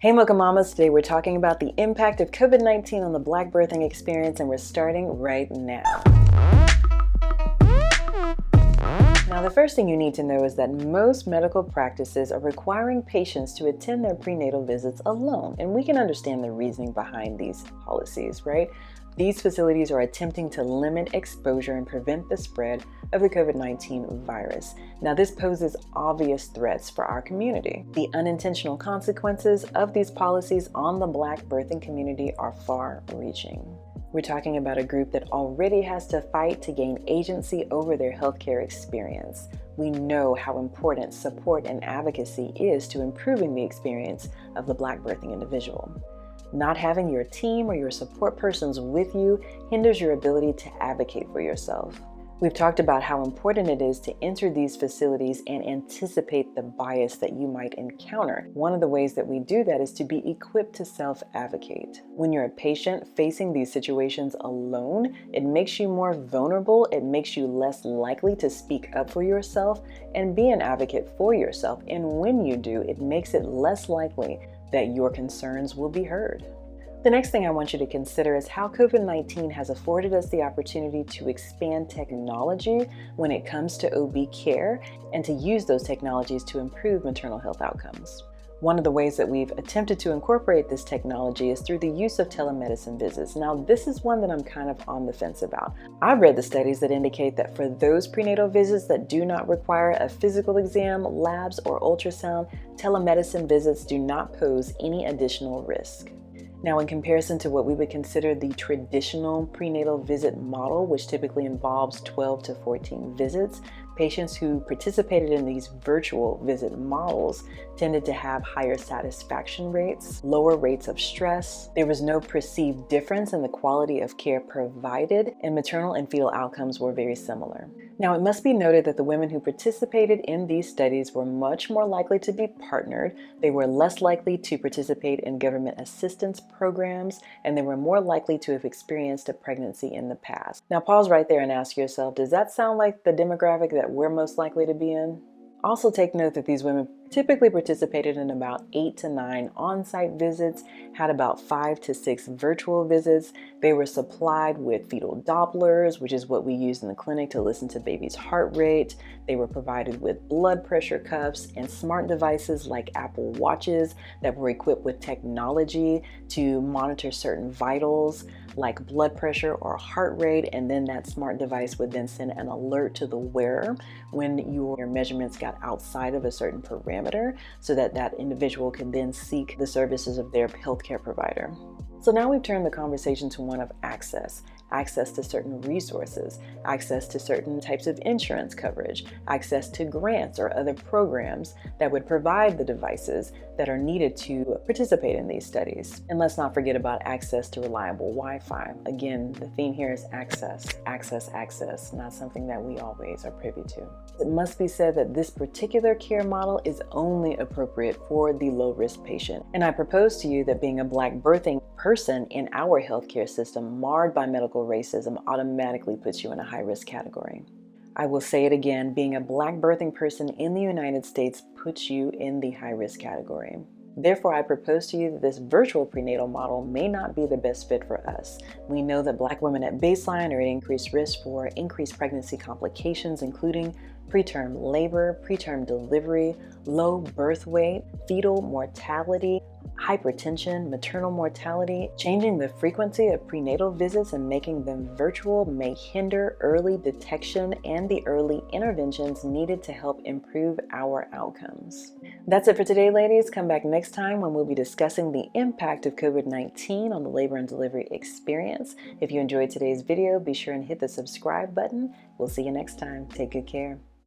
Hey Mocha Mamas, today we're talking about the impact of COVID-19 on the Black birthing experience, and we're starting right now. Now, the first thing you need to know is that most medical practices are requiring patients to attend their prenatal visits alone, and we can understand the reasoning behind these policies, right? These facilities are attempting to limit exposure and prevent the spread of the COVID-19 virus. Now, this poses obvious threats for our community. The unintentional consequences of these policies on the Black birthing community are far-reaching. We're talking about a group that already has to fight to gain agency over their healthcare experience. We know how important support and advocacy is to improving the experience of the Black birthing individual. Not having your team or your support persons with you hinders your ability to advocate for yourself. We've talked about how important it is to enter these facilities and anticipate the bias that you might encounter. One of the ways that we do that is to be equipped to self-advocate. When you're a patient facing these situations alone, it makes you more vulnerable, it makes you less likely to speak up for yourself and be an advocate for yourself. And when you do, it makes it less likely that your concerns will be heard. The next thing I want you to consider is how COVID-19 has afforded us the opportunity to expand technology when it comes to OB care and to use those technologies to improve maternal health outcomes. One of the ways that we've attempted to incorporate this technology is through the use of telemedicine visits. Now, this is one that I'm kind of on the fence about. I've read the studies that indicate that for those prenatal visits that do not require a physical exam, labs, or ultrasound, telemedicine visits do not pose any additional risk. Now, in comparison to what we would consider the traditional prenatal visit model, which typically involves 12 to 14 visits, patients who participated in these virtual visit models tended to have higher satisfaction rates, lower rates of stress. There was no perceived difference in the quality of care provided, and maternal and fetal outcomes were very similar. Now, it must be noted that the women who participated in these studies were much more likely to be partnered, they were less likely to participate in government assistance programs, and they were more likely to have experienced a pregnancy in the past. Now, pause right there and ask yourself, does that sound like the demographic that we're most likely to be in? Also take note that these women typically participated in about 8 to 9 on-site visits, had about 5 to 6 virtual visits. They were supplied with fetal Dopplers, which is what we use in the clinic to listen to baby's heart rate. They were provided with blood pressure cuffs and smart devices like Apple Watches that were equipped with technology to monitor certain vitals like blood pressure or heart rate, and then that smart device would then send an alert to the wearer when your measurements got outside of a certain parameter so that that individual could then seek the services of their healthcare provider. So now we've turned the conversation to one of access to certain resources, access to certain types of insurance coverage, access to grants or other programs that would provide the devices that are needed to participate in these studies. And let's not forget about access to reliable Wi-Fi. Again, the theme here is access, not something that we always are privy to. It must be said that this particular care model is only appropriate for the low-risk patient. And I propose to you that being a Black birthing person in our healthcare system marred by medical racism automatically puts you in a high-risk category. I will say it again, being a Black birthing person in the United States puts you in the high-risk category. Therefore, I propose to you that this virtual prenatal model may not be the best fit for us. We know that Black women at baseline are at increased risk for increased pregnancy complications, including preterm labor, preterm delivery, low birth weight, fetal mortality, hypertension, maternal mortality. Changing the frequency of prenatal visits and making them virtual may hinder early detection and the early interventions needed to help improve our outcomes. That's it for today, ladies. Come back next time when we'll be discussing the impact of COVID-19 on the labor and delivery experience. If you enjoyed today's video, be sure and hit the subscribe button. We'll see you next time. Take good care.